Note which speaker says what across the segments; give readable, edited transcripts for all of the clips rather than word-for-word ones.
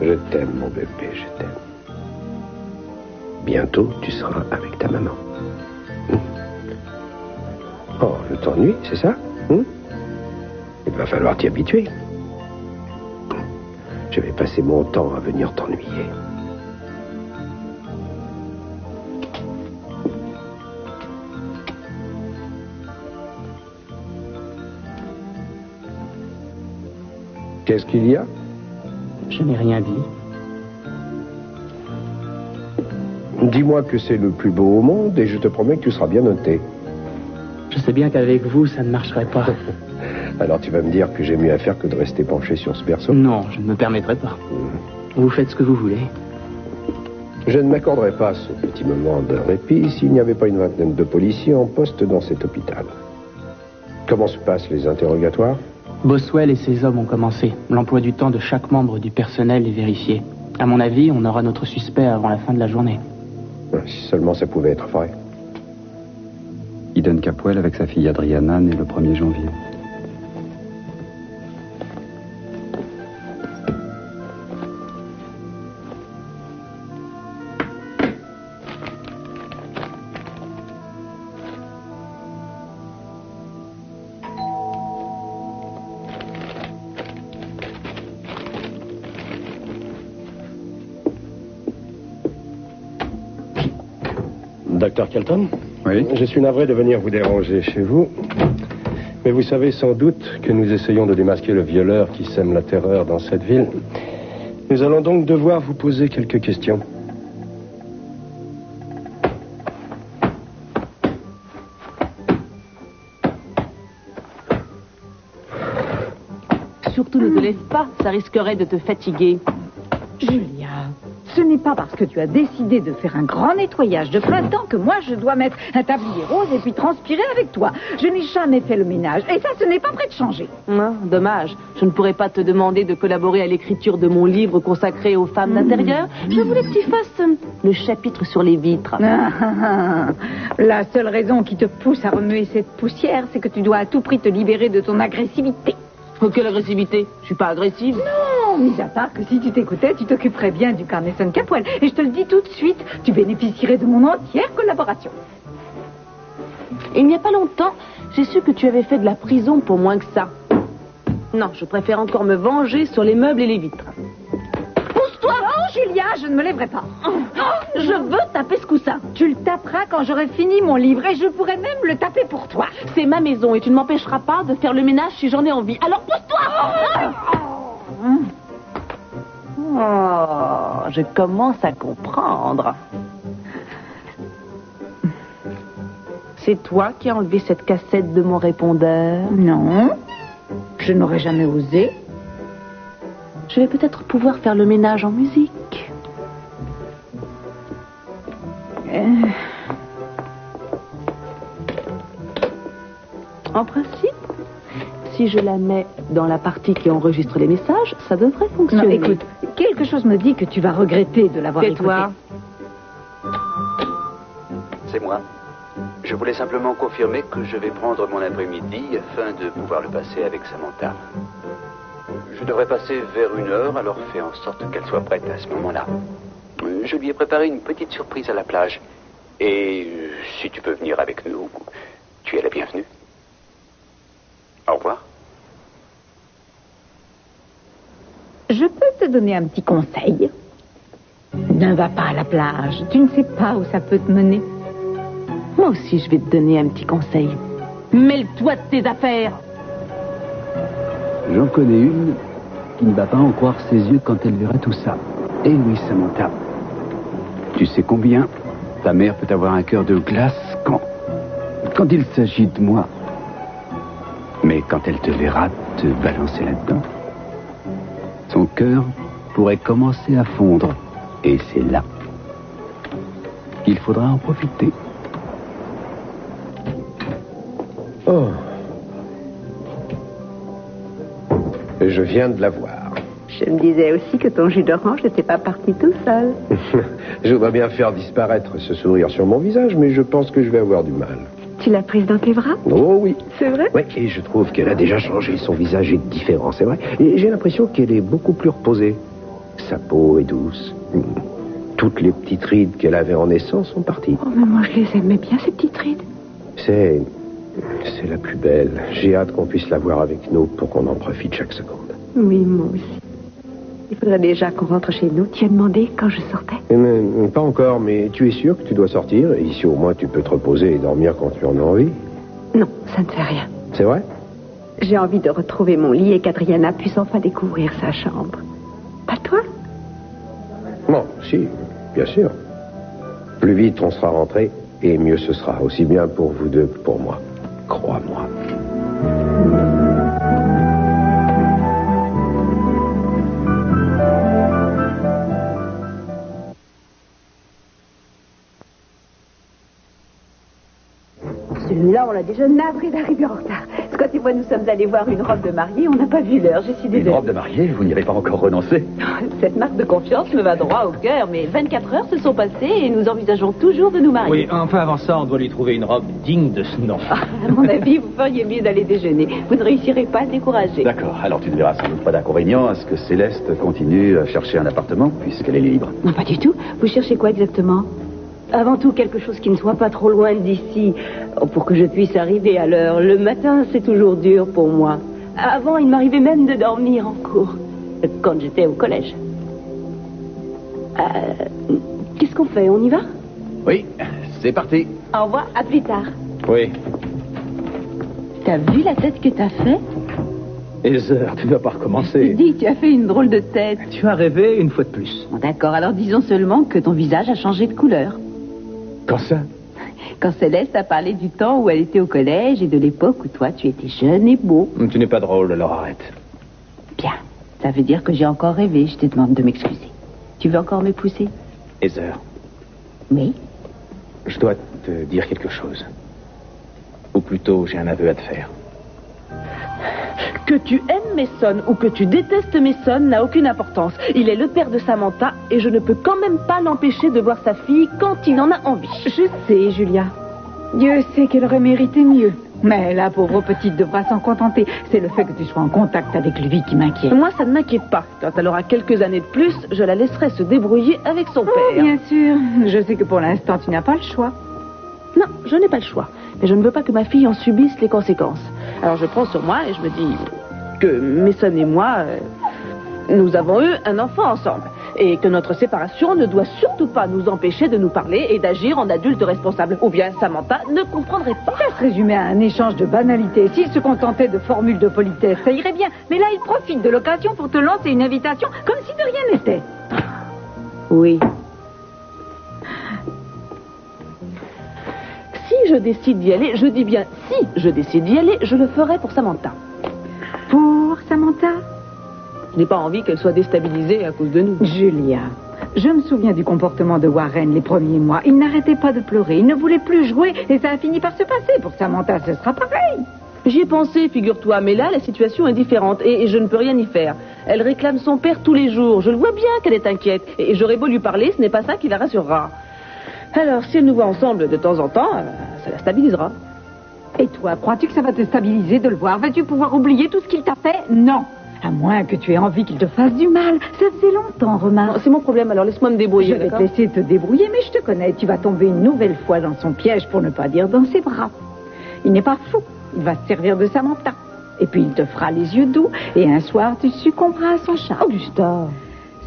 Speaker 1: Je t'aime, mon bébé, je t'aime. Bientôt, tu seras avec ta maman. Oh, je t'ennuie, c'est ça? Il va falloir t'y habituer. Je vais passer mon temps à venir t'ennuyer. Qu'est-ce qu'il y a?
Speaker 2: Je n'ai rien dit.
Speaker 1: Dis-moi que c'est le plus beau au monde et je te promets que tu seras bien noté.
Speaker 2: Je sais bien qu'avec vous, ça ne marcherait pas.
Speaker 1: Alors tu vas me dire que j'ai mieux à faire que de rester penché sur ce berceau?
Speaker 2: Non, je ne me permettrai pas. Vous faites ce que vous voulez.
Speaker 1: Je ne m'accorderai pas ce petit moment de répit s'il n'y avait pas une vingtaine de policiers en poste dans cet hôpital. Comment se passent les interrogatoires?
Speaker 2: Boswell et ses hommes ont commencé. L'emploi du temps de chaque membre du personnel est vérifié. À mon avis, on aura notre suspect avant la fin de la journée.
Speaker 1: Si seulement ça pouvait être vrai.
Speaker 3: Eden Capwell avec sa fille Adriana, née le 1er janvier.
Speaker 1: Docteur Kelton?
Speaker 3: Oui.
Speaker 1: Je suis navré de venir vous déranger chez vous. Mais vous savez sans doute que nous essayons de démasquer le violeur qui sème la terreur dans cette ville. Nous allons donc devoir vous poser quelques questions.
Speaker 4: Surtout ne te lève pas, ça risquerait de te fatiguer.
Speaker 5: Julia, ce n'est pas parce que tu as décidé de faire un grand nettoyage de printemps que moi je dois mettre un tablier rose et puis transpirer avec toi. Je n'ai jamais fait le ménage et ça, ce n'est pas prêt de changer.
Speaker 4: Ah, dommage, je ne pourrais pas te demander de collaborer à l'écriture de mon livre consacré aux femmes d'intérieur. Je voulais que tu fasses le chapitre sur les vitres.
Speaker 5: La seule raison qui te pousse à remuer cette poussière, c'est que tu dois à tout prix te libérer de ton agressivité.
Speaker 4: Oh, quelle agressivité? Je suis pas agressive.
Speaker 5: Non, mis à part que si tu t'écoutais, tu t'occuperais bien du Carnation Capwell. Et je te le dis tout de suite, tu bénéficierais de mon entière collaboration.
Speaker 4: Il n'y a pas longtemps, j'ai su que tu avais fait de la prison pour moins que ça. Non, je préfère encore me venger sur les meubles et les vitres.
Speaker 5: Pousse-toi! Oh, Julia, je ne me lèverai pas.
Speaker 4: Je veux taper ce coussin.
Speaker 5: Tu le taperas quand j'aurai fini mon livre et je pourrai même le taper pour toi.
Speaker 4: C'est ma maison et tu ne m'empêcheras pas de faire le ménage si j'en ai envie. Alors pousse-toi! Oh, je commence à comprendre. C'est toi qui as enlevé cette cassette de mon répondeur?
Speaker 5: Non, je n'aurais jamais osé.
Speaker 4: Je vais peut-être pouvoir faire le ménage en musique. En principe, si je la mets dans la partie qui enregistre les messages, ça devrait fonctionner.
Speaker 5: Non, écoute, quelque chose me dit que tu vas regretter de l'avoir écouté.
Speaker 4: Tais-toi.
Speaker 3: C'est moi. Je voulais simplement confirmer que je vais prendre mon après-midi afin de pouvoir le passer avec Samantha. Je devrais passer vers 1h, alors fais en sorte qu'elle soit prête à ce moment-là. Je lui ai préparé une petite surprise à la plage. Et si tu peux venir avec nous, tu es la bienvenue. Au revoir.
Speaker 5: Je peux te donner un petit conseil. Ne va pas à la plage. Tu ne sais pas où ça peut te mener.
Speaker 4: Moi aussi, je vais te donner un petit conseil. Mêle-toi de tes affaires.
Speaker 3: J'en connais une qui ne va pas en croire ses yeux quand elle verra tout ça. Eh oui, Samantha. Tu sais combien ta mère peut avoir un cœur de glace quand il s'agit de moi. Mais quand elle te verra te balancer là-dedans, son cœur pourrait commencer à fondre. Et c'est là qu'il faudra en profiter.
Speaker 1: Oh. Je viens de la voir.
Speaker 6: Je me disais aussi que ton jus d'orange n'était pas parti tout seul.
Speaker 1: Je voudrais bien faire disparaître ce sourire sur mon visage, mais je pense que je vais avoir du mal.
Speaker 6: Tu l'as prise dans tes bras?
Speaker 1: Oh oui.
Speaker 6: C'est vrai?
Speaker 1: Oui, et je trouve qu'elle a déjà changé. Son visage est différent, c'est vrai. Et j'ai l'impression qu'elle est beaucoup plus reposée.
Speaker 7: Sa peau est douce. Toutes les petites rides qu'elle avait en naissance sont parties.
Speaker 4: Oh, mais moi, je les aimais bien, ces petites rides.
Speaker 7: C'est la plus belle. J'ai hâte qu'on puisse la voir avec nous pour qu'on en profite chaque seconde.
Speaker 6: Oui, moi aussi. Il faudrait déjà qu'on rentre chez nous. Tu as demandé quand je sortais?
Speaker 7: Pas encore, mais tu es sûr que tu dois sortir? Et ici, au moins, tu peux te reposer et dormir quand tu en as envie.
Speaker 6: Non, ça ne fait rien.
Speaker 7: C'est vrai?
Speaker 6: J'ai envie de retrouver mon lit et qu'Adriana puisse enfin découvrir sa chambre. Pas toi?
Speaker 7: Non, si, bien sûr. Plus vite on sera rentré, et mieux ce sera. Aussi bien pour vous deux que pour moi. Crois-moi.
Speaker 6: Celui-là, on l'a déjà navré d'arriver en retard. Scott et moi, nous sommes allés voir une robe de mariée. On n'a pas vu l'heure. J'ai décidé
Speaker 3: Une robe de mariée? Vous n'y avez pas encore renoncé?
Speaker 4: Cette marque de confiance me va droit au cœur, mais 24 heures se sont passées et nous envisageons toujours de nous marier.
Speaker 8: Oui, enfin, avant ça, on doit lui trouver une robe digne de ce nom.
Speaker 4: À mon avis, vous feriez mieux d'aller déjeuner. Vous ne réussirez pas à le décourager.
Speaker 3: D'accord, alors tu ne verras sans doute pas d'inconvénient à ce que Céleste continue à chercher un appartement, puisqu'elle est libre.
Speaker 4: Non, pas du tout. Vous cherchez quoi exactement? Avant tout, quelque chose qui ne soit pas trop loin d'ici, pour que je puisse arriver à l'heure. Le matin, c'est toujours dur pour moi. Avant, il m'arrivait même de dormir en cours, quand j'étais au collège. Qu'est-ce qu'on fait? On y va?
Speaker 3: Oui, c'est parti.
Speaker 4: Au revoir, à plus tard.
Speaker 8: Oui.
Speaker 4: T'as vu la tête que t'as fait?
Speaker 8: Heather, tu ne dois pas recommencer.
Speaker 4: Dis, tu as fait une drôle de tête.
Speaker 8: Tu as rêvé une fois de plus.
Speaker 4: Bon, d'accord, alors disons seulement que ton visage a changé de couleur.
Speaker 8: Quand ça?
Speaker 4: Quand Céleste a parlé du temps où elle était au collège et de l'époque où toi, tu étais jeune et beau.
Speaker 8: Tu n'es pas drôle, alors arrête.
Speaker 4: Bien, ça veut dire que j'ai encore rêvé. Je te demande de m'excuser. Tu veux encore m'épouser?
Speaker 8: Heather,
Speaker 4: Oui.
Speaker 8: je dois te dire quelque chose. Ou plutôt, j'ai un aveu à te faire.
Speaker 9: Que tu aimes Mason ou que tu détestes Mason n'a aucune importance. Il est le père de Samantha et je ne peux quand même pas l'empêcher de voir sa fille quand il en a envie.
Speaker 5: Je sais, Julia. Dieu sait qu'elle aurait mérité mieux. Mais la pauvre petite devra s'en contenter. C'est le fait que tu sois en contact avec lui qui m'inquiète.
Speaker 9: Moi, ça ne m'inquiète pas. Quand elle aura quelques années de plus, je la laisserai se débrouiller avec son
Speaker 5: Oh,
Speaker 9: père.
Speaker 5: bien sûr. Je sais que pour l'instant, tu n'as pas le choix.
Speaker 9: Non, je n'ai pas le choix. Mais je ne veux pas que ma fille en subisse les conséquences. Alors je prends sur moi et je me dis que Mason et moi, nous avons eu un enfant ensemble. Et que notre séparation ne doit surtout pas nous empêcher de nous parler et d'agir en adultes responsables. Ou bien Samantha ne comprendrait pas.
Speaker 5: Ça se résumait à un échange de banalités. S'il se contentait de formules de politesse, ça irait bien. Mais là, il profite de l'occasion pour te lancer une invitation comme si de rien n'était.
Speaker 9: Oui. Si je décide d'y aller, je dis bien si je décide d'y aller, je le ferai pour Samantha.
Speaker 5: Pour Samantha?
Speaker 9: Je n'ai pas envie qu'elle soit déstabilisée à cause de nous.
Speaker 5: Julia, je me souviens du comportement de Warren les premiers mois. Il n'arrêtait pas de pleurer, il ne voulait plus jouer et ça a fini par se passer. Pour Samantha, ce sera pareil.
Speaker 9: J'y ai pensé, figure-toi, mais là, la situation est différente et je ne peux rien y faire. Elle réclame son père tous les jours. Je le vois bien qu'elle est inquiète et j'aurais beau lui parler, ce n'est pas ça qui la rassurera. Alors, si elle nous voit ensemble de temps en temps, ça la stabilisera.
Speaker 5: Et toi, crois-tu que ça va te stabiliser de le voir? Vas-tu pouvoir oublier tout ce qu'il t'a fait? Non. À moins que tu aies envie qu'il te fasse du mal. Ça faisait longtemps, remarque.
Speaker 9: C'est mon problème, alors laisse-moi me débrouiller,
Speaker 5: Je vais te
Speaker 9: d'accord?
Speaker 5: laisser te débrouiller, mais je te connais. Tu vas tomber une nouvelle fois dans son piège, pour ne pas dire dans ses bras. Il n'est pas fou. Il va se servir de Samantha. Et puis il te fera les yeux doux, et un soir, tu succomberas à son charme.
Speaker 9: Augusta.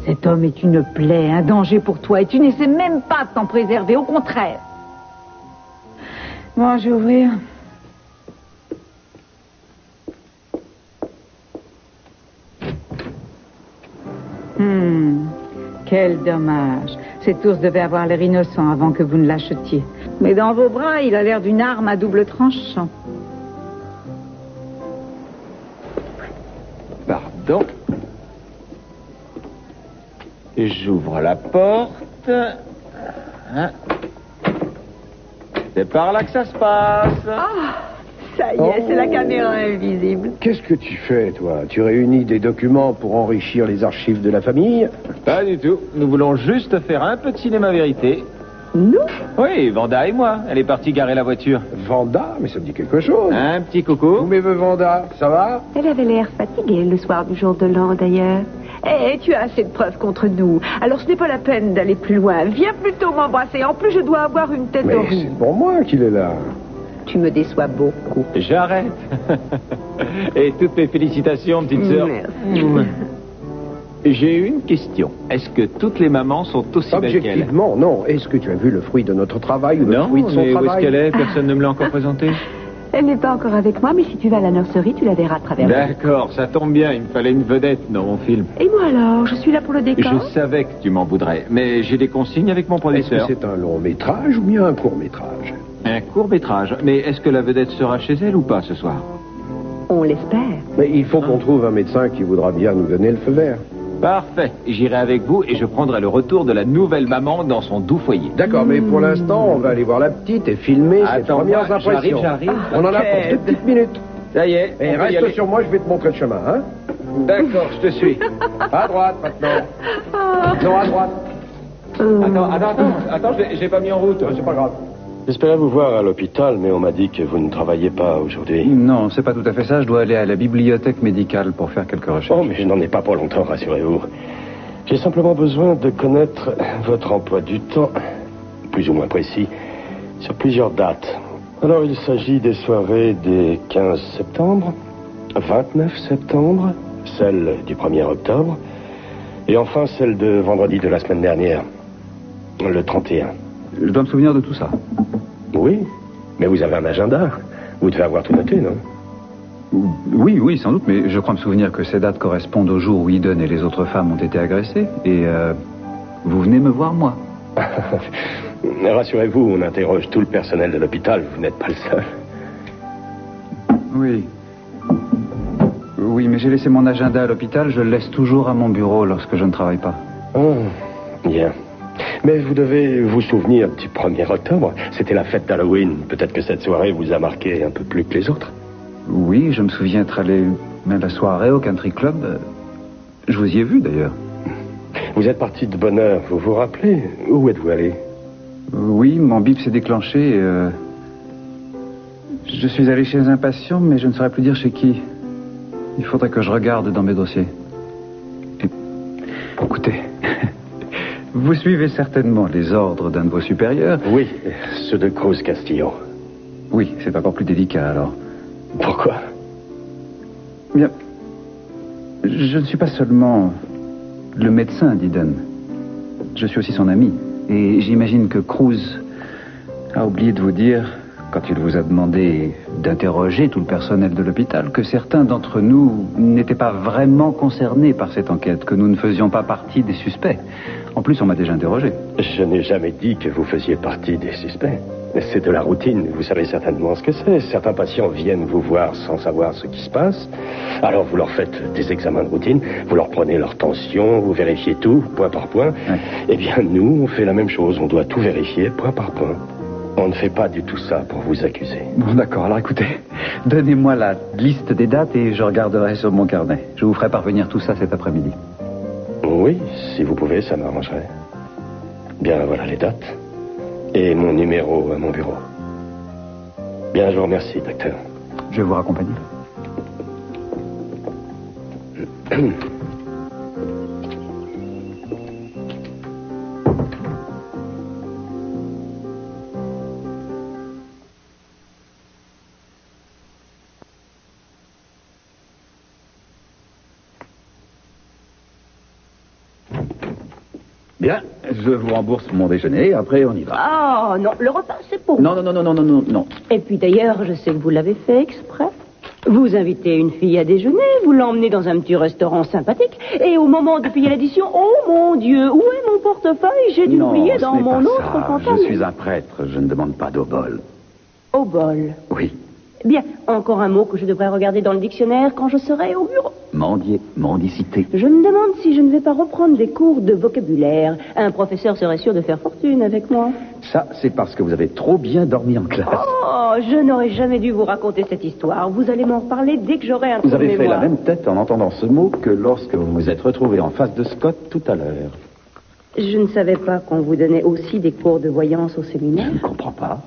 Speaker 5: Cet homme est une plaie, un danger pour toi, et tu n'essaies même pas de t'en préserver, au contraire. Bon, je vais ouvrir. Quel dommage. Cet ours devait avoir l'air innocent avant que vous ne l'achetiez. Mais dans vos bras, il a l'air d'une arme à double tranchant.
Speaker 8: Pardon. J'ouvre la porte. Hein. C'est par là que ça se passe.
Speaker 6: Ça y est, c'est la caméra invisible.
Speaker 7: Qu'est-ce que tu fais, toi? Tu réunis des documents pour enrichir les archives de la famille?
Speaker 8: Pas du tout. Nous voulons juste faire un peu de cinéma vérité.
Speaker 6: Nous?
Speaker 8: Oui, Vanda et moi. Elle est partie garer la voiture.
Speaker 7: Vanda? Mais ça me dit quelque chose.
Speaker 8: Un petit coucou.
Speaker 7: Où m'est Vanda? Ça va?
Speaker 6: Elle avait l'air fatiguée le soir du jour de l'an, d'ailleurs.
Speaker 5: Eh, tu as assez de preuves contre nous. Alors ce n'est pas la peine d'aller plus loin. Viens plutôt m'embrasser. En plus, je dois avoir une tête
Speaker 7: Mais
Speaker 5: horrible.
Speaker 7: c'est pour moi qu'il est là.
Speaker 5: Tu me déçois beaucoup.
Speaker 3: J'arrête. Et toutes mes félicitations, petite sœur.
Speaker 5: Merci.
Speaker 3: J'ai une question. Est-ce que toutes les mamans sont aussi belles qu'elle?
Speaker 7: Objectivement, non. Est-ce que tu as vu le fruit de notre travail ou le
Speaker 3: Non,
Speaker 7: fruit de son
Speaker 3: mais où est-ce
Speaker 7: travail?
Speaker 3: qu'elle est? Personne ne me l'a encore présentée.
Speaker 6: Elle n'est pas encore avec moi, mais si tu vas à la nurserie, tu la verras à travers.
Speaker 3: D'accord, ça tombe bien. Il me fallait une vedette dans mon film.
Speaker 6: Et moi alors, je suis là pour le décor.
Speaker 3: Je savais que tu m'en voudrais, mais j'ai des consignes avec mon
Speaker 7: Est-ce que
Speaker 3: producteur.
Speaker 7: c'est un long métrage ou bien un court métrage?
Speaker 3: Un court-métrage. Mais est-ce que la vedette sera chez elle ou pas ce soir?
Speaker 6: On l'espère.
Speaker 7: Mais il faut qu'on trouve un médecin qui voudra bien nous donner le feu vert.
Speaker 3: Parfait. J'irai avec vous et je prendrai le retour de la nouvelle maman dans son doux foyer.
Speaker 7: D'accord, mais pour l'instant, on va aller voir la petite et filmer ses
Speaker 3: Attends,
Speaker 7: premières
Speaker 3: moi,
Speaker 7: impressions.
Speaker 3: j'arrive.
Speaker 7: On en a pour 2 petites minutes.
Speaker 3: Ça y est,
Speaker 7: Et
Speaker 3: on va y
Speaker 7: reste
Speaker 3: aller.
Speaker 7: sur moi, je vais te montrer le chemin, hein?
Speaker 3: D'accord, je te suis.
Speaker 7: À droite, maintenant. Non, à droite.
Speaker 3: Attends, j'ai pas mis en route.
Speaker 7: C'est pas grave.
Speaker 1: J'espérais vous voir à l'hôpital, mais on m'a dit que vous ne travaillez pas aujourd'hui.
Speaker 3: Non, c'est pas tout à fait ça. Je dois aller à la bibliothèque médicale pour faire quelques recherches.
Speaker 1: Oh, mais je n'en ai pas pour longtemps, rassurez-vous. J'ai simplement besoin de connaître votre emploi du temps, plus ou moins précis, sur plusieurs dates. Alors, il s'agit des soirées des 15 septembre, 29 septembre, celle du 1er octobre, et enfin celle de vendredi de la semaine dernière, le 31.
Speaker 3: Je dois me souvenir de tout ça.
Speaker 1: Oui, mais vous avez un agenda. Vous devez avoir tout noté, non?
Speaker 3: Oui, sans doute, mais je crois me souvenir que ces dates correspondent au jour où Eden et les autres femmes ont été agressées, et vous venez me voir, moi.
Speaker 1: Rassurez-vous, on interroge tout le personnel de l'hôpital, vous n'êtes pas le seul.
Speaker 3: Oui, mais j'ai laissé mon agenda à l'hôpital, je le laisse toujours à mon bureau lorsque je ne travaille pas.
Speaker 1: Oh, bien. Mais vous devez vous souvenir du 1er octobre. C'était la fête d'Halloween. Peut-être que cette soirée vous a marqué un peu plus que les autres.
Speaker 3: Oui, je me souviens être allé à la soirée au country club. Je vous y ai vu, d'ailleurs.
Speaker 1: Vous êtes parti de bonne heure, vous vous rappelez? Où êtes-vous allé?
Speaker 3: Oui, mon bip s'est déclenché. Je suis allé chez un patient, mais je ne saurais plus dire chez qui. Il faudrait que je regarde dans mes dossiers. Et, écoutez, vous suivez certainement les ordres d'un de vos supérieurs.
Speaker 1: Oui, ceux de Cruz Castillo.
Speaker 3: Oui, c'est encore plus délicat, alors.
Speaker 1: Pourquoi?
Speaker 3: Bien, je ne suis pas seulement le médecin d'Eden. Je suis aussi son ami. Et j'imagine que Cruz a oublié de vous dire, quand il vous a demandé d'interroger tout le personnel de l'hôpital, que certains d'entre nous n'étaient pas vraiment concernés par cette enquête, que nous ne faisions pas partie des suspects. En plus, on m'a déjà interrogé.
Speaker 1: Je n'ai jamais dit que vous faisiez partie des suspects. C'est de la routine, vous savez certainement ce que c'est. Certains patients viennent vous voir sans savoir ce qui se passe. Alors vous leur faites des examens de routine, vous leur prenez leur tension, vous vérifiez tout, point par point.
Speaker 3: Ouais.
Speaker 1: Eh bien, nous, on fait la même chose, on doit tout vérifier, point par point. On ne fait pas du tout ça pour vous accuser.
Speaker 3: Bon, d'accord, alors écoutez, donnez-moi la liste des dates et je regarderai sur mon carnet. Je vous ferai parvenir tout ça cet après-midi.
Speaker 1: Oui, si vous pouvez, ça m'arrangerait. Bien, voilà les dates. Et mon numéro à mon bureau. Bien, je vous remercie, docteur.
Speaker 3: Je vais vous raccompagner. Bien, je vous rembourse mon déjeuner, après on y va.
Speaker 4: Oh non, le repas c'est pour
Speaker 3: Non, non, non, non, non, non, non.
Speaker 4: Et puis d'ailleurs, je sais que vous l'avez fait exprès. Vous invitez une fille à déjeuner, vous l'emmenez dans un petit restaurant sympathique, et au moment de payer l'addition, oh mon Dieu, où est mon portefeuille? J'ai dû l'oublier dans mon autre pantalon.
Speaker 3: Je suis un prêtre, je ne demande pas d'obol.
Speaker 4: Au bol.
Speaker 3: Oui,
Speaker 4: Bien, encore un mot que je devrais regarder dans le dictionnaire quand je serai au bureau.
Speaker 3: mendier, mendicité.
Speaker 4: Je me demande si je ne vais pas reprendre des cours de vocabulaire. Un professeur serait sûr de faire fortune avec moi.
Speaker 3: Ça, c'est parce que vous avez trop bien dormi en classe.
Speaker 4: Oh, je n'aurais jamais dû vous raconter cette histoire. Vous allez m'en reparler dès que j'aurai un
Speaker 3: Vous
Speaker 4: trou de
Speaker 3: avez fait la
Speaker 4: mémoire.
Speaker 3: même tête en entendant ce mot que lorsque vous vous êtes retrouvé en face de Scott tout à l'heure.
Speaker 4: Je ne savais pas qu'on vous donnait aussi des cours de voyance au séminaire.
Speaker 3: Je ne comprends pas.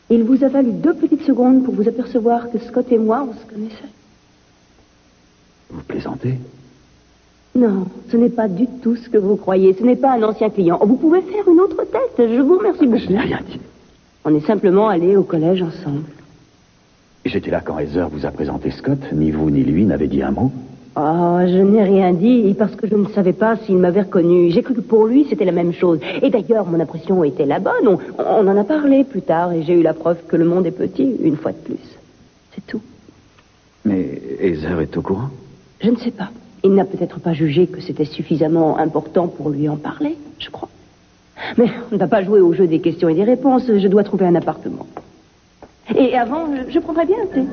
Speaker 4: Il vous a fallu 2 petites secondes pour vous apercevoir que Scott et moi, on se connaissait.
Speaker 3: Vous plaisantez?
Speaker 4: Non, ce n'est pas du tout ce que vous croyez. Ce n'est pas un ancien client. Vous pouvez faire une autre tête. Je vous remercie beaucoup.
Speaker 3: Je n'ai rien dit.
Speaker 4: On est simplement allés au collège ensemble.
Speaker 3: J'étais là quand Heather vous a présenté Scott. Ni vous ni lui n'avez dit un mot.
Speaker 4: Oh, je n'ai rien dit parce que je ne savais pas s'il m'avait reconnu. J'ai cru que pour lui, c'était la même chose. Et d'ailleurs, mon impression était la bonne. On en a parlé plus tard et j'ai eu la preuve que le monde est petit, une fois de plus. C'est tout.
Speaker 3: Mais Heather est au courant?
Speaker 4: Je ne sais pas. Il n'a peut-être pas jugé que c'était suffisamment important pour lui en parler, je crois. Mais on n'a pas joué au jeu des questions et des réponses. Je dois trouver un appartement. Et avant, je prendrais bien un thé.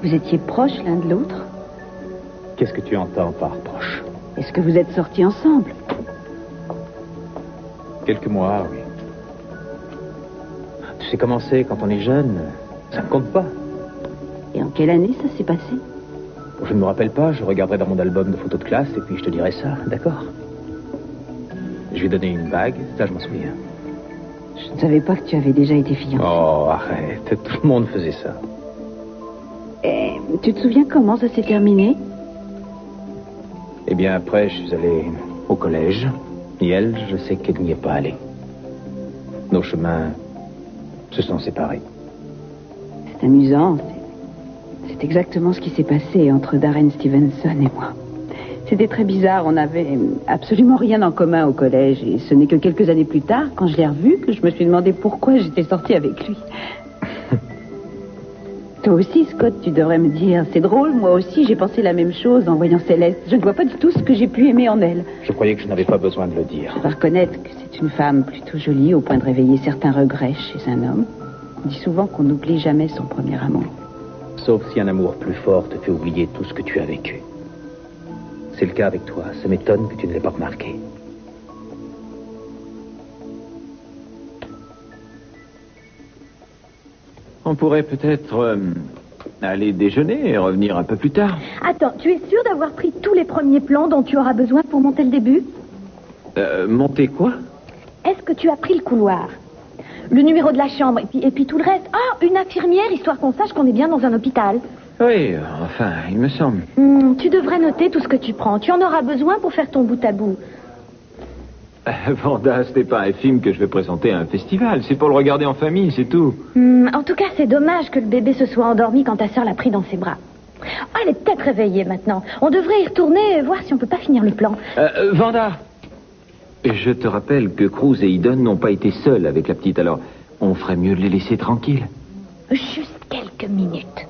Speaker 4: Vous étiez proches l'un de l'autre?
Speaker 8: Qu'est-ce que tu entends par proche?
Speaker 4: Est-ce que vous êtes sortis ensemble?
Speaker 8: Quelques mois, oui. Tu sais comment c'est quand on est jeune, ça ne compte pas.
Speaker 4: Et en quelle année ça s'est passé?
Speaker 8: Je ne me rappelle pas, je regarderai dans mon album de photos de classe et puis je te dirai ça, d'accord? Je lui ai donné une bague, ça je m'en souviens.
Speaker 4: Je ne savais pas que tu avais déjà été fiancée.
Speaker 8: Oh, arrête, tout le monde faisait ça.
Speaker 4: Et tu te souviens comment ça s'est terminé?
Speaker 8: Eh bien, après, je suis allé au collège. Et elle, je sais qu'elle n'y est pas allée. Nos chemins se sont séparés.
Speaker 4: C'est amusant. C'est exactement ce qui s'est passé entre Darren Stevenson et moi. C'était très bizarre. On n'avait absolument rien en commun au collège. Et ce n'est que quelques années plus tard, quand je l'ai revu, que je me suis demandé pourquoi j'étais sortie avec lui. Toi aussi, Scott, tu devrais me dire. C'est drôle, moi aussi, j'ai pensé la même chose en voyant Céleste. Je ne vois pas du tout ce que j'ai pu aimer en elle.
Speaker 8: Je croyais que je n'avais pas besoin de le dire.
Speaker 4: Je dois reconnaître que c'est une femme plutôt jolie, au point de réveiller certains regrets chez un homme. On dit souvent qu'on n'oublie jamais son premier amour.
Speaker 8: Sauf si un amour plus fort te fait oublier tout ce que tu as vécu. C'est le cas avec toi. Ça m'étonne que tu ne l'aies pas remarqué.
Speaker 3: On pourrait peut-être aller déjeuner et revenir un peu plus tard.
Speaker 10: Attends, tu es sûr d'avoir pris tous les premiers plans dont tu auras besoin pour monter le début?
Speaker 3: Monter quoi?
Speaker 10: Est-ce que tu as pris le couloir? Le numéro de la chambre et puis tout le reste? Ah, une infirmière, histoire qu'on sache qu'on est bien dans un hôpital.
Speaker 3: Oui, enfin, il me semble.
Speaker 10: Tu devrais noter tout ce que tu prends. Tu en auras besoin pour faire ton bout à bout.
Speaker 3: Vanda, ce n'est pas un film que je vais présenter à un festival. C'est pour le regarder en famille, c'est tout.
Speaker 10: En tout cas, c'est dommage que le bébé se soit endormi quand ta sœur l'a pris dans ses bras. Ah, elle est peut-être réveillée maintenant. On devrait y retourner et voir si on peut pas finir le plan.
Speaker 3: Vanda, je te rappelle que Cruz et Eden n'ont pas été seuls avec la petite, alors on ferait mieux de les laisser tranquilles.
Speaker 10: Juste quelques minutes.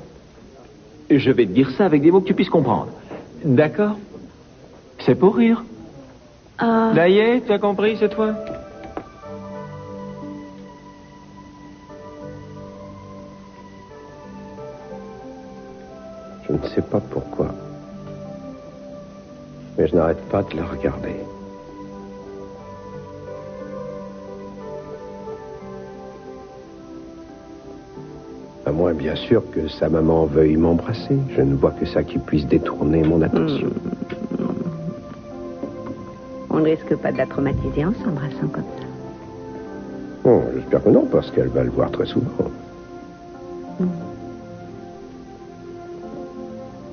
Speaker 3: Je vais te dire ça avec des mots que tu puisses comprendre. D'accord? C'est pour rire. Là y est, t'as compris cette fois?
Speaker 7: Je ne sais pas pourquoi, mais je n'arrête pas de la regarder. À moins, bien sûr, que sa maman veuille m'embrasser. Je ne vois que ça qui puisse détourner mon attention.
Speaker 4: On ne risque pas de la traumatiser en s'embrassant comme ça.
Speaker 7: Bon, j'espère que non, parce qu'elle va le voir très souvent.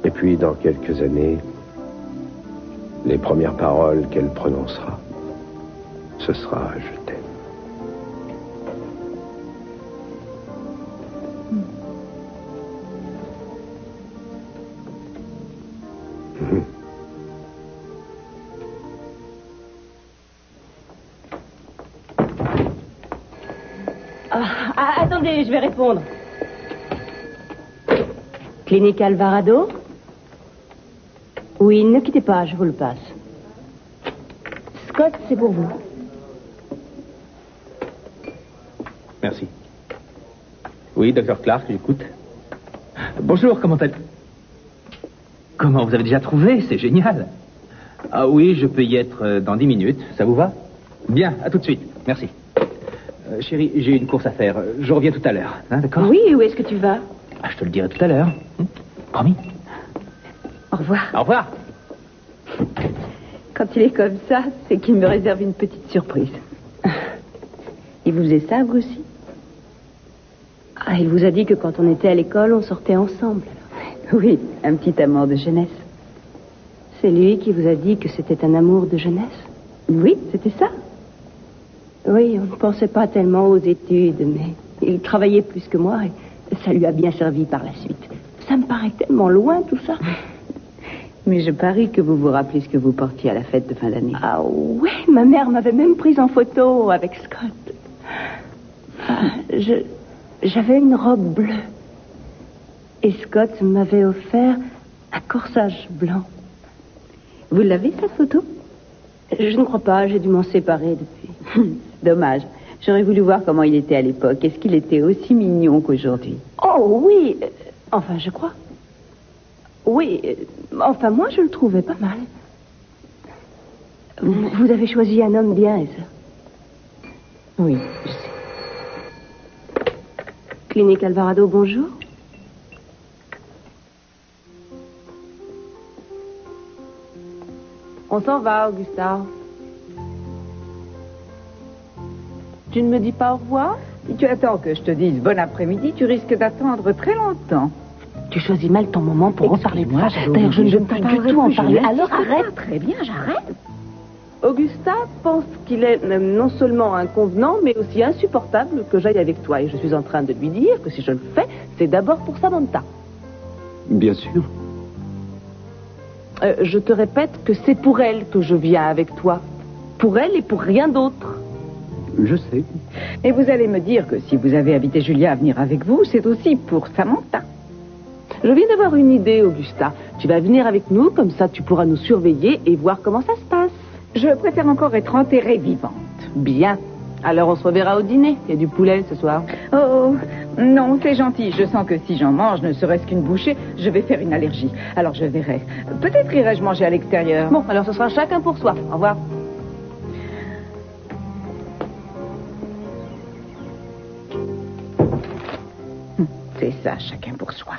Speaker 7: Et puis, dans quelques années, les premières paroles qu'elle prononcera, ce sera « je t'aime ».
Speaker 4: Attendez, je vais répondre. Clinique Alvarado? Oui, ne quittez pas, je vous le passe. Scott, c'est pour vous.
Speaker 8: Merci. Oui, Dr. Clark, j'écoute. Bonjour, comment allez... Comment, vous avez déjà trouvé? C'est génial. Ah oui, je peux y être dans 10 minutes. Ça vous va? Bien, à tout de suite. Merci. Chérie, j'ai une course à faire. Je reviens tout à l'heure. Hein, d'accord?
Speaker 4: Oui, où est-ce que tu vas?
Speaker 8: Ah, je te le dirai tout à l'heure. Promis?
Speaker 4: Au revoir.
Speaker 8: Au revoir.
Speaker 4: Quand il est comme ça, c'est qu'il me réserve une petite surprise. Il vous faisait ça, vous aussi? Ah, il vous a dit que quand on était à l'école, on sortait ensemble. Oui, un petit amour de jeunesse. C'est lui qui vous a dit que c'était un amour de jeunesse?
Speaker 6: Oui, c'était ça.
Speaker 4: Oui, on ne pensait pas tellement aux études, mais il travaillait plus que moi et ça lui a bien servi par la suite. Ça me paraît tellement loin, tout ça.
Speaker 6: Mais je parie que vous vous rappelez ce que vous portiez à la fête de fin d'année.
Speaker 4: Ah ouais, ma mère m'avait même prise en photo avec Scott. J'avais une robe bleue. Et Scott m'avait offert un corsage blanc.
Speaker 6: Vous l'avez, cette photo?
Speaker 4: Je ne crois pas, j'ai dû m'en séparer depuis.
Speaker 6: Dommage. J'aurais voulu voir comment il était à l'époque. Est-ce qu'il était aussi mignon qu'aujourd'hui?
Speaker 4: Oh oui, enfin je crois. Oui, enfin moi je le trouvais pas mal. Vous avez choisi un homme bien, ça?
Speaker 6: Oui, je sais.
Speaker 4: Clinique Alvarado, bonjour. On s'en va, Augusta. Tu ne me dis pas au revoir?
Speaker 5: Si tu attends que je te dise bon après-midi, tu risques d'attendre très longtemps.
Speaker 9: Tu choisis mal ton moment pour reparler de moi.
Speaker 5: Excuse-moi,
Speaker 9: D'ailleurs, je ne veux
Speaker 5: t'en
Speaker 9: plus du
Speaker 5: parlerai
Speaker 9: tout en
Speaker 5: plus,
Speaker 9: parler.
Speaker 5: je
Speaker 9: Alors
Speaker 5: n'insiste
Speaker 9: arrête.
Speaker 5: pas. Très bien, j'arrête.
Speaker 9: Augusta pense qu'il est non seulement inconvenant, mais aussi insupportable que j'aille avec toi. Et je suis en train de lui dire que si je le fais, c'est d'abord pour Samantha.
Speaker 3: Bien sûr.
Speaker 9: Je te répète que c'est pour elle que je viens avec toi. Pour elle et pour rien d'autre.
Speaker 3: Je sais.
Speaker 5: Et vous allez me dire que si vous avez invité Julia à venir avec vous, c'est aussi pour Samantha.
Speaker 9: Je viens d'avoir une idée, Augusta. Tu vas venir avec nous, comme ça tu pourras nous surveiller et voir comment ça se passe.
Speaker 5: Je préfère encore être enterrée vivante.
Speaker 9: Bien. Alors on se reverra au dîner. Il y a du poulet ce soir.
Speaker 5: Oh, non, c'est gentil. Je sens que si j'en mange, ne serait-ce qu'une bouchée, je vais faire une allergie. Alors je verrai. Peut-être irai-je manger à l'extérieur.
Speaker 9: Bon, alors ce sera chacun pour soi. Au revoir.
Speaker 5: C'est ça, chacun pour soi.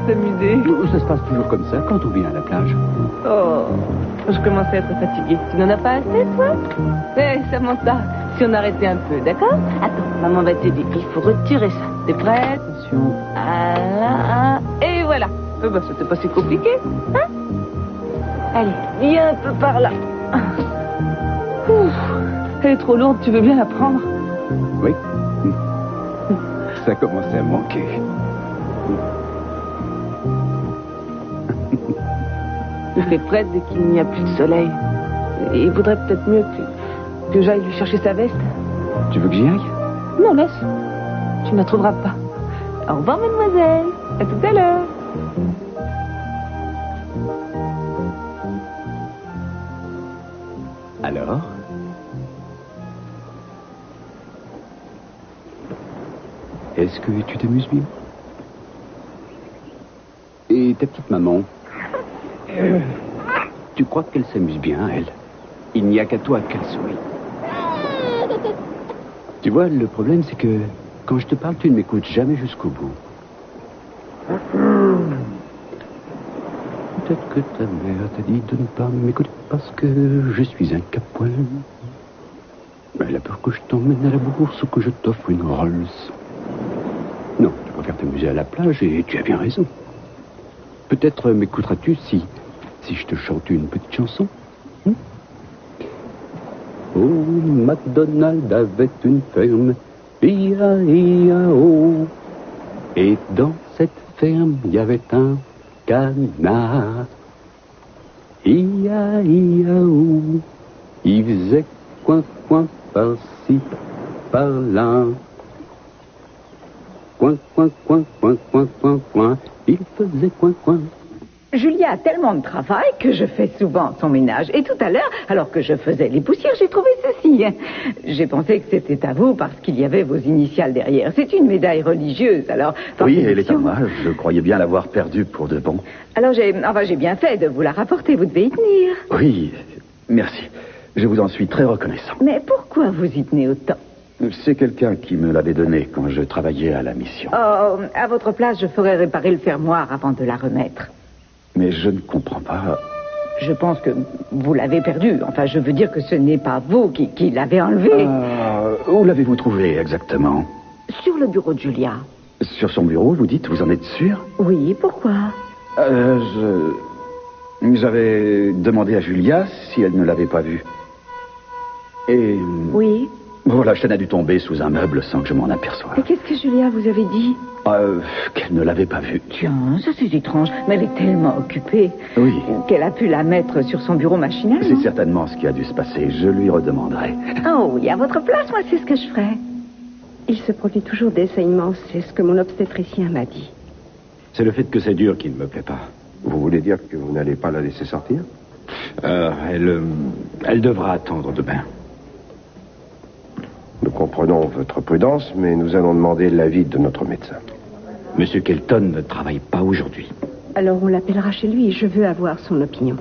Speaker 9: s'amuser.
Speaker 3: Ça se passe toujours comme ça quand on vient à la plage.
Speaker 9: Oh, je commençais à être fatiguée. Tu n'en as pas assez, toi? Samantha, si on arrêtait un peu, d'accord? Attends, maman va t'aider. Il faut retirer ça. T'es prête?
Speaker 3: Attention.
Speaker 9: Voilà. Et voilà. C'était pas si compliqué, hein? Allez, viens un peu par là. Ouf, elle est trop lourde, tu veux bien la prendre?
Speaker 3: Oui. Ça commençait à me manquer.
Speaker 9: Il fait frais dès qu'il n'y a plus de soleil. Il vaudrait peut-être mieux que j'aille lui chercher sa veste.
Speaker 3: Tu veux que j'y aille?
Speaker 9: Non, laisse. Tu ne la trouveras pas. Au revoir, mademoiselle. À tout à l'heure.
Speaker 3: Alors? Est-ce que tu t'amuses bien? Et ta petite maman? Tu crois qu'elle s'amuse bien, elle? Il n'y a qu'à toi qu'elle sourit. Tu vois, le problème, c'est que quand je te parle, tu ne m'écoutes jamais jusqu'au bout. Peut-être que ta mère t'a dit de ne pas m'écouter parce que je suis un capouin. Elle a peur que je t'emmène à la bourse ou que je t'offre une Rolls. Non, tu préfères t'amuser à la plage et tu as bien raison. Peut-être m'écouteras-tu si je te chante une petite chanson. Oh, MacDonald avait une ferme, I-A-I-A-O. Et dans cette ferme, il y avait un canard. I-A-I-A-O. Il faisait coin, coin, par-ci, par-là. Coin, coin, coin, coin, coin, coin, coin. Il faisait coin, coin.
Speaker 5: Julia a tellement de travail que je fais souvent son ménage. Et tout à l'heure, alors que je faisais les poussières, j'ai trouvé ceci. J'ai pensé que c'était à vous parce qu'il y avait vos initiales derrière. C'est une médaille religieuse, alors...
Speaker 11: Oui, elle est à moi. Je croyais bien l'avoir perdue pour de bon.
Speaker 5: Alors j'ai bien fait de vous la rapporter. Vous devez y tenir.
Speaker 11: Oui, merci. Je vous en suis très reconnaissant.
Speaker 5: Mais pourquoi vous y tenez autant?
Speaker 11: C'est quelqu'un qui me l'avait donnée quand je travaillais à la mission.
Speaker 5: Oh, à votre place, je ferais réparer le fermoir avant de la remettre.
Speaker 11: Mais je ne comprends pas.
Speaker 5: Je pense que vous l'avez perdu. Enfin, je veux dire que ce n'est pas vous qui l'avez enlevé.
Speaker 11: Où l'avez-vous trouvé exactement?
Speaker 5: Sur le bureau de Julia.
Speaker 11: Sur son bureau, vous dites? Vous en êtes sûr?
Speaker 5: Oui, pourquoi?
Speaker 11: J'avais demandé à Julia si elle ne l'avait pas vu. Et...
Speaker 5: Oui.
Speaker 11: Voilà, la chaîne a dû tomber sous un meuble sans que je m'en aperçoive.
Speaker 5: Et qu'est-ce que Julia vous avait dit?
Speaker 11: Qu'elle ne l'avait pas vue.
Speaker 5: Tiens, ça c'est étrange. Mais elle est tellement occupée.
Speaker 11: Oui.
Speaker 5: Qu'elle a pu la mettre sur son bureau machinal.
Speaker 11: C'est certainement ce qui a dû se passer. Je lui redemanderai.
Speaker 5: Oh oui, à votre place, moi c'est ce que je ferais.
Speaker 6: Il se produit toujours des saignements, c'est ce que mon obstétricien m'a dit.
Speaker 11: C'est le fait que c'est dur qui ne me plaît pas.
Speaker 7: Vous voulez dire que vous n'allez pas la laisser sortir?
Speaker 11: Elle devra attendre demain.
Speaker 7: Nous comprenons votre prudence, mais nous allons demander l'avis de notre médecin.
Speaker 11: Monsieur Kelton ne travaille pas aujourd'hui.
Speaker 6: Alors on l'appellera chez lui, je veux avoir son opinion.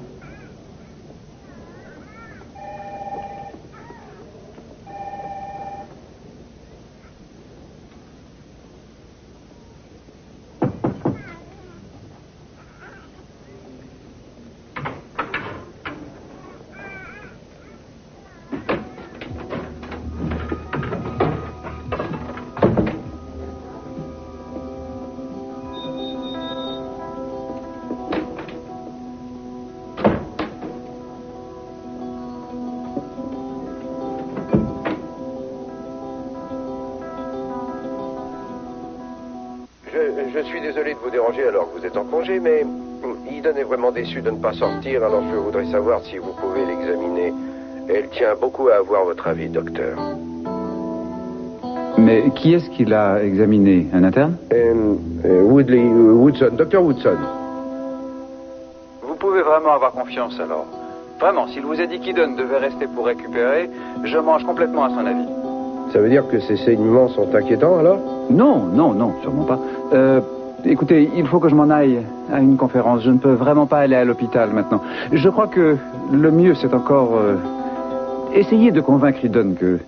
Speaker 7: Je suis désolé de vous déranger alors que vous êtes en congé, mais Eden est vraiment déçue de ne pas sortir, alors je voudrais savoir si vous pouvez l'examiner. Elle tient beaucoup à avoir votre avis, docteur.
Speaker 3: Mais qui est-ce qui l'a examiné? Un interne?
Speaker 7: Woodson, docteur Woodson.
Speaker 3: Vous pouvez vraiment avoir confiance alors. Vraiment, s'il vous a dit qu'Eden devait rester pour récupérer, je mange complètement à son avis.
Speaker 7: Ça veut dire que ces saignements sont inquiétants alors?
Speaker 3: Non, sûrement pas. Écoutez, il faut que je m'en aille à une conférence. Je ne peux vraiment pas aller à l'hôpital maintenant. Je crois que le mieux, c'est encore essayer de convaincre Eden que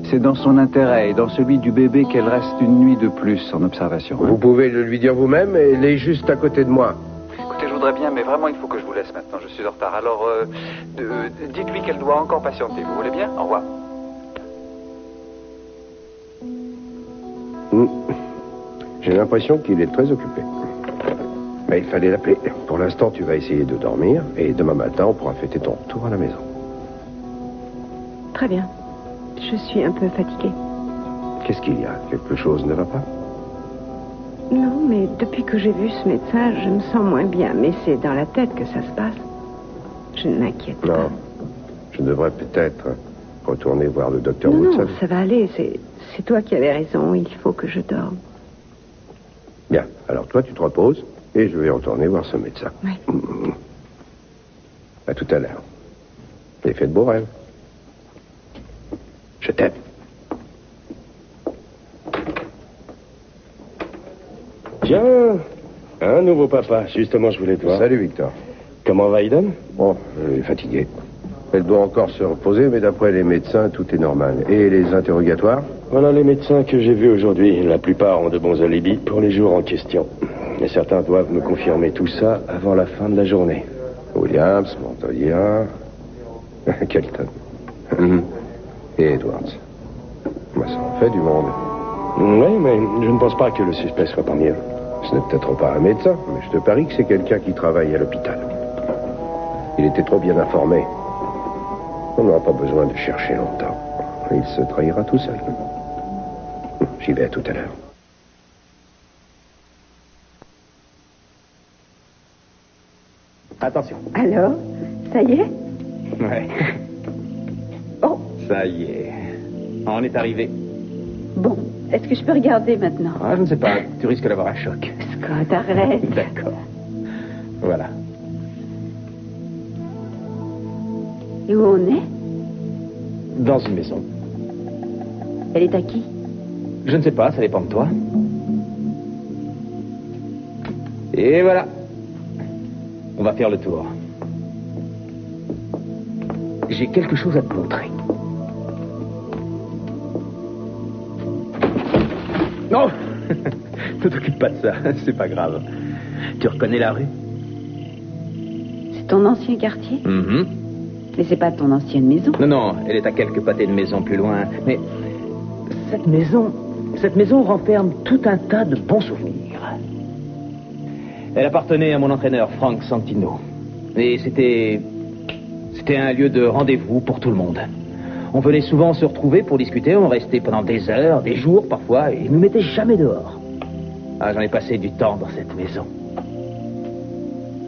Speaker 3: c'est dans son intérêt et dans celui du bébé qu'elle reste une nuit de plus en observation.
Speaker 7: Vous pouvez le lui dire vous-même, elle est juste à côté de moi.
Speaker 3: Écoutez, je voudrais bien, mais vraiment, il faut que je vous laisse maintenant. Je suis en retard. Alors, dites-lui qu'elle doit encore patienter. Vous voulez bien? Au revoir.
Speaker 7: J'ai l'impression qu'il est très occupé. Mais il fallait l'appeler. Pour l'instant, tu vas essayer de dormir, et demain matin, on pourra fêter ton retour à la maison.
Speaker 6: Très bien. Je suis un peu fatiguée.
Speaker 7: Qu'est-ce qu'il y a? Quelque chose ne va pas?
Speaker 6: Non, mais depuis que j'ai vu ce médecin, je me sens moins bien. Mais c'est dans la tête que ça se passe. Je ne m'inquiète pas.
Speaker 7: Non. Je devrais peut-être retourner voir le docteur Woodson.
Speaker 6: Non, ça va aller. C'est toi qui avais raison. Il faut que je dorme.
Speaker 7: Bien. Alors toi, tu te reposes et je vais retourner voir ce médecin.
Speaker 6: Oui.
Speaker 7: À tout à l'heure. Et fais de beaux rêves. Je t'aime.
Speaker 1: Tiens, un nouveau papa. Justement, je voulais te voir.
Speaker 7: Salut, Victor.
Speaker 1: Comment va Eden?
Speaker 7: Bon, elle est fatiguée. Elle doit encore se reposer, mais d'après les médecins, tout est normal. Et les interrogatoires?
Speaker 1: Voilà les médecins que j'ai vus aujourd'hui. La plupart ont de bons alibis pour les jours en question. Et certains doivent me confirmer tout ça avant la fin de la journée.
Speaker 7: Williams, Montoya, Kelton. Et Edwards. Moi, ça en fait du monde.
Speaker 1: Oui, mais je ne pense pas que le suspect soit parmi eux.
Speaker 7: Ce n'est peut-être pas un médecin, mais je te parie que c'est quelqu'un qui travaille à l'hôpital. Il était trop bien informé. On n'aura pas besoin de chercher longtemps. Il se trahira tout seul. J'y vais à tout à l'heure.
Speaker 8: Attention.
Speaker 4: Alors, ça y est?
Speaker 8: Ouais.
Speaker 4: Oh.
Speaker 8: Ça y est. On est arrivé.
Speaker 4: Bon, est-ce que je peux regarder maintenant?
Speaker 8: Ah, je ne sais pas. Tu risques d'avoir un choc.
Speaker 4: Scott, arrête.
Speaker 8: D'accord. Voilà.
Speaker 4: Et où on est?
Speaker 8: Dans une maison.
Speaker 4: Elle est à qui?
Speaker 8: Je ne sais pas, ça dépend de toi. Et voilà. On va faire le tour. J'ai quelque chose à te montrer. Non. Ne t'occupe pas de ça, c'est pas grave. Tu reconnais la rue?
Speaker 4: C'est ton ancien quartier? Mais c'est pas ton ancienne maison?
Speaker 8: Non, elle est à quelques pâtés de maison plus loin. Mais cette maison renferme tout un tas de bons souvenirs. Elle appartenait à mon entraîneur, Frank Santino. Et c'était un lieu de rendez-vous pour tout le monde. On venait souvent se retrouver pour discuter, on restait pendant des heures, des jours parfois, et ils nous mettaient jamais dehors. Ah, j'en ai passé du temps dans cette maison.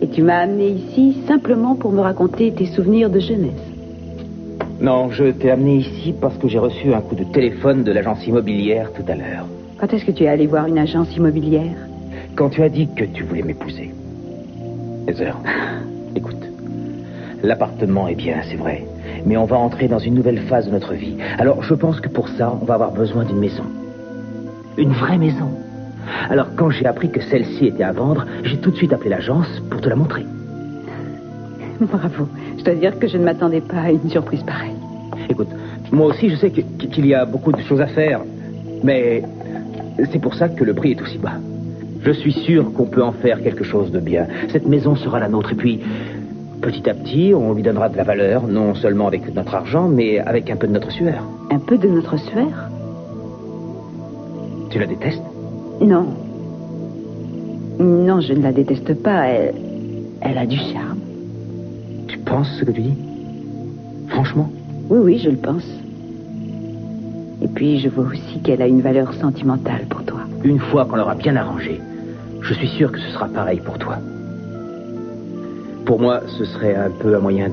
Speaker 4: Et tu m'as amené ici simplement pour me raconter tes souvenirs de jeunesse?
Speaker 8: Non, je t'ai amené ici parce que j'ai reçu un coup de téléphone de l'agence immobilière tout à l'heure.
Speaker 4: Quand est-ce que tu es allé voir une agence immobilière?
Speaker 8: Quand tu as dit que tu voulais m'épouser. Heather, écoute. L'appartement est bien, c'est vrai. Mais on va entrer dans une nouvelle phase de notre vie. Alors, je pense que pour ça, on va avoir besoin d'une maison. Une vraie maison. Alors, quand j'ai appris que celle-ci était à vendre, j'ai tout de suite appelé l'agence pour te la montrer.
Speaker 4: Bravo. Je dois dire que je ne m'attendais pas à une surprise pareille.
Speaker 8: Écoute, moi aussi, je sais qu'il y a beaucoup de choses à faire. Mais c'est pour ça que le prix est aussi bas. Je suis sûr qu'on peut en faire quelque chose de bien. Cette maison sera la nôtre. Et puis, petit à petit, on lui donnera de la valeur, non seulement avec notre argent, mais avec un peu de notre sueur.
Speaker 4: Un peu de notre sueur?
Speaker 8: Tu la détestes?
Speaker 4: Non. Non, je ne la déteste pas. Elle a du charme.
Speaker 8: Tu penses ce que tu dis? Franchement?
Speaker 4: Oui, je le pense. Et puis, je vois aussi qu'elle a une valeur sentimentale pour toi.
Speaker 8: Une fois qu'on l'aura bien arrangé, je suis sûr que ce sera pareil pour toi. Pour moi, ce serait un peu un moyen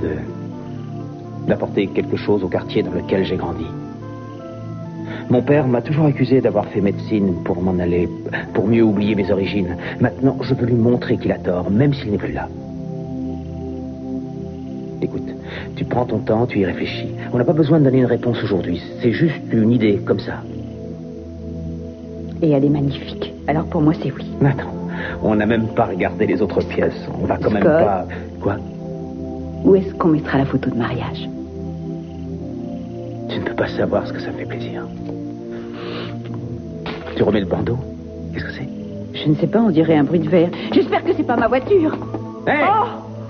Speaker 8: d'apporter quelque chose au quartier dans lequel j'ai grandi. Mon père m'a toujours accusé d'avoir fait médecine pour m'en aller, pour mieux oublier mes origines. Maintenant, je veux lui montrer qu'il a tort, même s'il n'est plus là. Écoute, tu prends ton temps, tu y réfléchis. On n'a pas besoin de donner une réponse aujourd'hui. C'est juste une idée, comme ça.
Speaker 4: Et elle est magnifique. Alors pour moi, c'est oui.
Speaker 8: Attends, on n'a même pas regardé les autres pièces. On va quand même pas... Quoi?
Speaker 4: Où est-ce qu'on mettra la photo de mariage?
Speaker 8: Tu ne peux pas savoir ce que ça me fait plaisir. Tu remets le bandeau? Qu'est-ce que c'est?
Speaker 4: Je ne sais pas, on dirait un bruit de verre. J'espère que c'est pas ma voiture.
Speaker 8: Hé!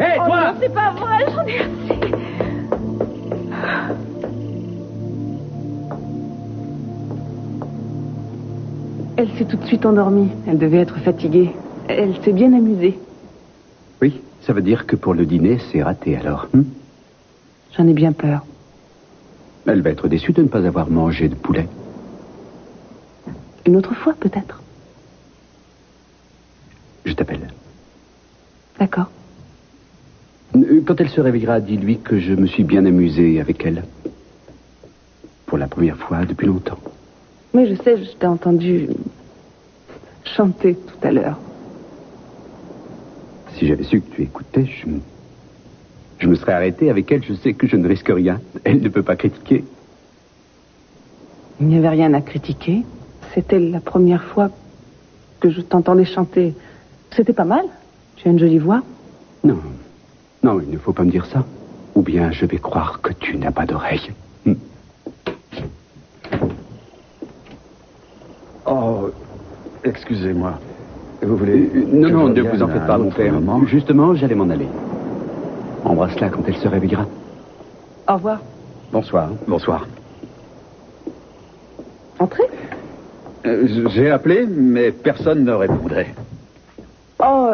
Speaker 8: Hé, toi!
Speaker 4: Non, c'est pas vrai, j'en ai assez.
Speaker 9: Elle s'est tout de suite endormie. Elle devait être fatiguée. Elle s'est bien amusée.
Speaker 3: Oui, ça veut dire que pour le dîner, c'est raté alors.
Speaker 9: J'en ai bien peur.
Speaker 3: Elle va être déçue de ne pas avoir mangé de poulet.
Speaker 9: Une autre fois, peut-être.
Speaker 3: Je t'appelle.
Speaker 9: D'accord.
Speaker 3: Quand elle se réveillera, dis-lui que je me suis bien amusé avec elle. Pour la première fois depuis longtemps.
Speaker 9: Mais je sais, je t'ai entendu chanter tout à l'heure.
Speaker 3: Si j'avais su que tu écoutais, je me serais arrêté avec elle. Je sais que je ne risque rien. Elle ne peut pas critiquer.
Speaker 9: Il n'y avait rien à critiquer. C'était la première fois que je t'entendais chanter. C'était pas mal. Tu as une jolie voix.
Speaker 3: Non, il ne faut pas me dire ça. Ou bien je vais croire que tu n'as pas d'oreille.
Speaker 11: Excusez-moi. Vous voulez...
Speaker 3: Non, ne vous en faites pas, mon père.
Speaker 11: Moment.
Speaker 3: Justement, j'allais m'en aller. Embrasse-la quand elle se réveillera.
Speaker 9: Au revoir.
Speaker 3: Bonsoir. Bonsoir.
Speaker 9: Entrez.
Speaker 11: J'ai appelé, mais personne ne répondrait.
Speaker 9: Oh,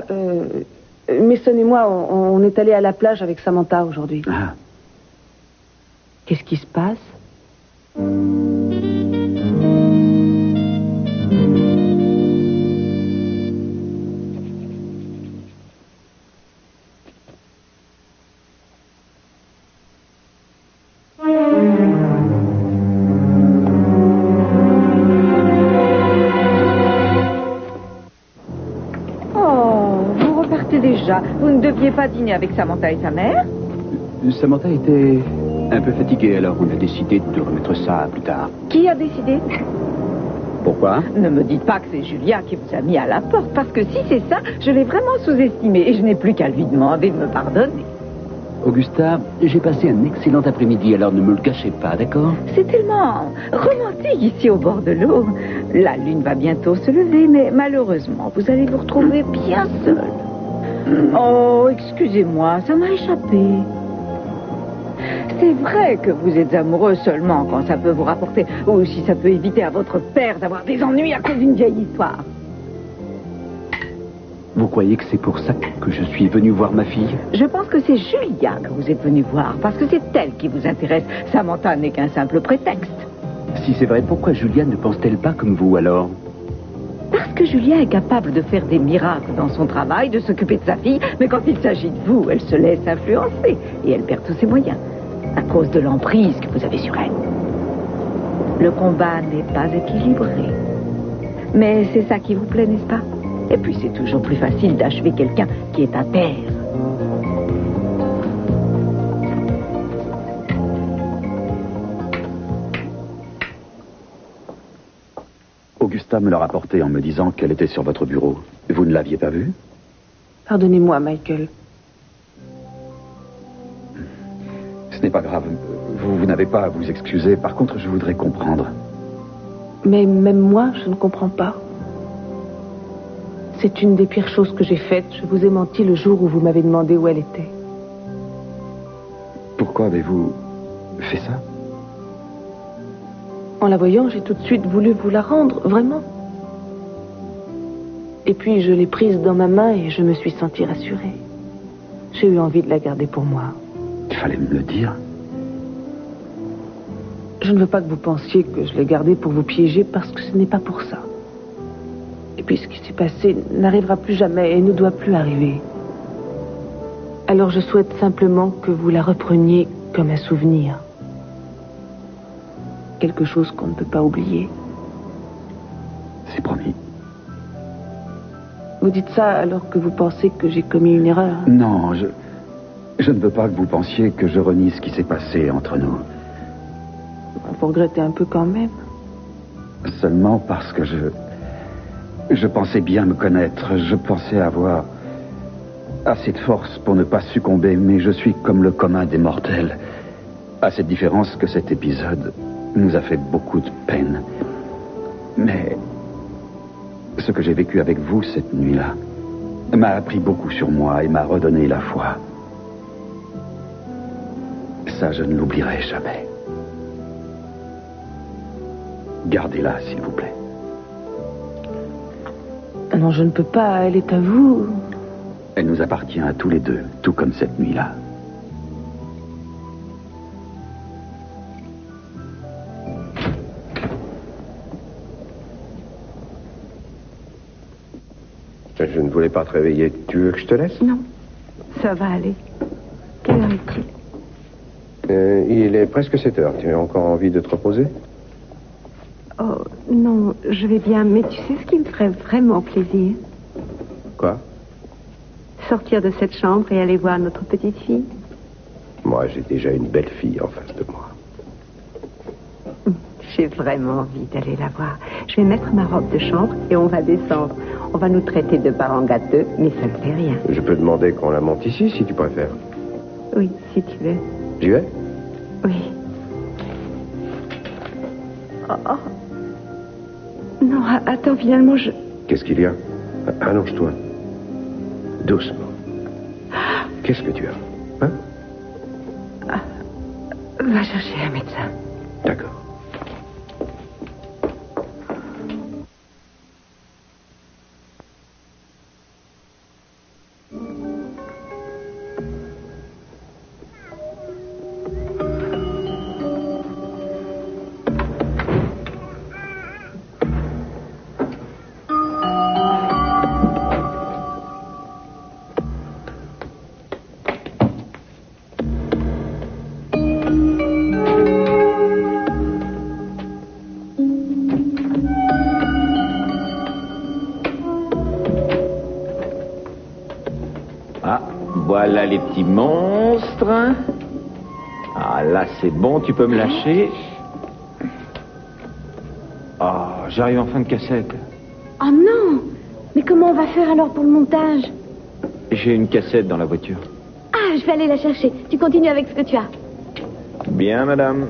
Speaker 9: Mason et moi, on est allés à la plage avec Samantha aujourd'hui.
Speaker 3: Ah.
Speaker 9: Qu'est-ce qui se passe?
Speaker 5: Vous ne deviez pas dîner avec Samantha et sa mère?
Speaker 3: Samantha était un peu fatiguée, alors on a décidé de remettre ça plus tard.
Speaker 5: Qui a décidé?
Speaker 3: Pourquoi?
Speaker 5: Ne me dites pas que c'est Julia qui vous a mis à la porte, parce que si c'est ça, je l'ai vraiment sous-estimé et je n'ai plus qu'à lui demander de me pardonner.
Speaker 3: Augusta, j'ai passé un excellent après-midi, alors ne me le cachez pas, d'accord?
Speaker 5: C'est tellement romantique ici au bord de l'eau. La lune va bientôt se lever, mais malheureusement, vous allez vous retrouver bien seul. Oh, excusez-moi, ça m'a échappé. C'est vrai que vous êtes amoureux seulement quand ça peut vous rapporter, ou si ça peut éviter à votre père d'avoir des ennuis à cause d'une vieille histoire.
Speaker 3: Vous croyez que c'est pour ça que je suis venu voir ma fille?
Speaker 5: Je pense que c'est Julia que vous êtes venu voir, parce que c'est elle qui vous intéresse. Samantha n'est qu'un simple prétexte.
Speaker 3: Si c'est vrai, pourquoi Julia ne pense-t-elle pas comme vous, alors?
Speaker 5: Parce que Julia est capable de faire des miracles dans son travail, de s'occuper de sa fille, mais quand il s'agit de vous, elle se laisse influencer et elle perd tous ses moyens à cause de l'emprise que vous avez sur elle. Le combat n'est pas équilibré. Mais c'est ça qui vous plaît, n'est-ce pas? Et puis c'est toujours plus facile d'achever quelqu'un qui est à terre.
Speaker 11: Augusta me l'a rapporté en me disant qu'elle était sur votre bureau. Vous ne l'aviez pas vue?
Speaker 9: Pardonnez-moi, Michael.
Speaker 11: Ce n'est pas grave. Vous n'avez pas à vous excuser. Par contre, je voudrais comprendre.
Speaker 9: Mais même moi, je ne comprends pas. C'est une des pires choses que j'ai faites. Je vous ai menti le jour où vous m'avez demandé où elle était.
Speaker 11: Pourquoi avez-vous fait ça?
Speaker 9: En la voyant, j'ai tout de suite voulu vous la rendre, vraiment. Et puis, je l'ai prise dans ma main et je me suis sentie rassurée. J'ai eu envie de la garder pour moi.
Speaker 11: Il fallait me le dire.
Speaker 9: Je ne veux pas que vous pensiez que je l'ai gardée pour vous piéger, parce que ce n'est pas pour ça. Et puis, ce qui s'est passé n'arrivera plus jamais et ne doit plus arriver. Alors, je souhaite simplement que vous la repreniez comme un souvenir. Quelque chose qu'on ne peut pas oublier.
Speaker 11: C'est promis.
Speaker 9: Vous dites ça alors que vous pensez que j'ai commis une erreur?
Speaker 11: Non, je ne veux pas que vous pensiez que je renie ce qui s'est passé entre nous.
Speaker 9: Vous regrettez un peu quand même.
Speaker 11: Seulement parce que je pensais bien me connaître. Je pensais avoir assez de force pour ne pas succomber, mais je suis comme le commun des mortels. À cette différence que cet épisode nous a fait beaucoup de peine. Mais ce que j'ai vécu avec vous cette nuit-là m'a appris beaucoup sur moi et m'a redonné la foi. Ça, je ne l'oublierai jamais. Gardez-la, s'il vous plaît.
Speaker 9: Non, je ne peux pas. Elle est à vous.
Speaker 11: Elle nous appartient à tous les deux, tout comme cette nuit-là.
Speaker 7: Je ne voulais pas te réveiller. Tu veux que je te laisse?
Speaker 6: Non, ça va aller. Quelle heure est-il?
Speaker 7: Il est presque 7 heures. Tu as encore envie de te reposer?
Speaker 6: Oh, non, je vais bien, mais tu sais ce qui me ferait vraiment plaisir?
Speaker 7: Quoi?
Speaker 6: Sortir de cette chambre et aller voir notre petite fille.
Speaker 7: Moi, j'ai déjà une belle fille en face de moi.
Speaker 6: J'ai vraiment envie d'aller la voir. Je vais mettre ma robe de chambre et on va descendre. On va nous traiter de parents gâteux, mais ça ne fait rien.
Speaker 7: Je peux demander qu'on la monte ici, si tu préfères.
Speaker 6: Oui, si tu veux.
Speaker 7: J'y vais?
Speaker 6: Oui. Oh. Non, attends, finalement,
Speaker 7: Qu'est-ce qu'il y a? Allonge-toi. Doucement. Qu'est-ce que tu as? Hein?
Speaker 6: Va chercher un médecin.
Speaker 7: D'accord.
Speaker 12: Voilà les petits monstres. Ah, là, c'est bon, tu peux me lâcher. Ah, j'arrive en fin de cassette.
Speaker 10: Oh non! Mais comment on va faire alors pour le montage?
Speaker 12: J'ai une cassette dans la voiture.
Speaker 10: Ah, je vais aller la chercher. Tu continues avec ce que tu as.
Speaker 12: Bien, madame.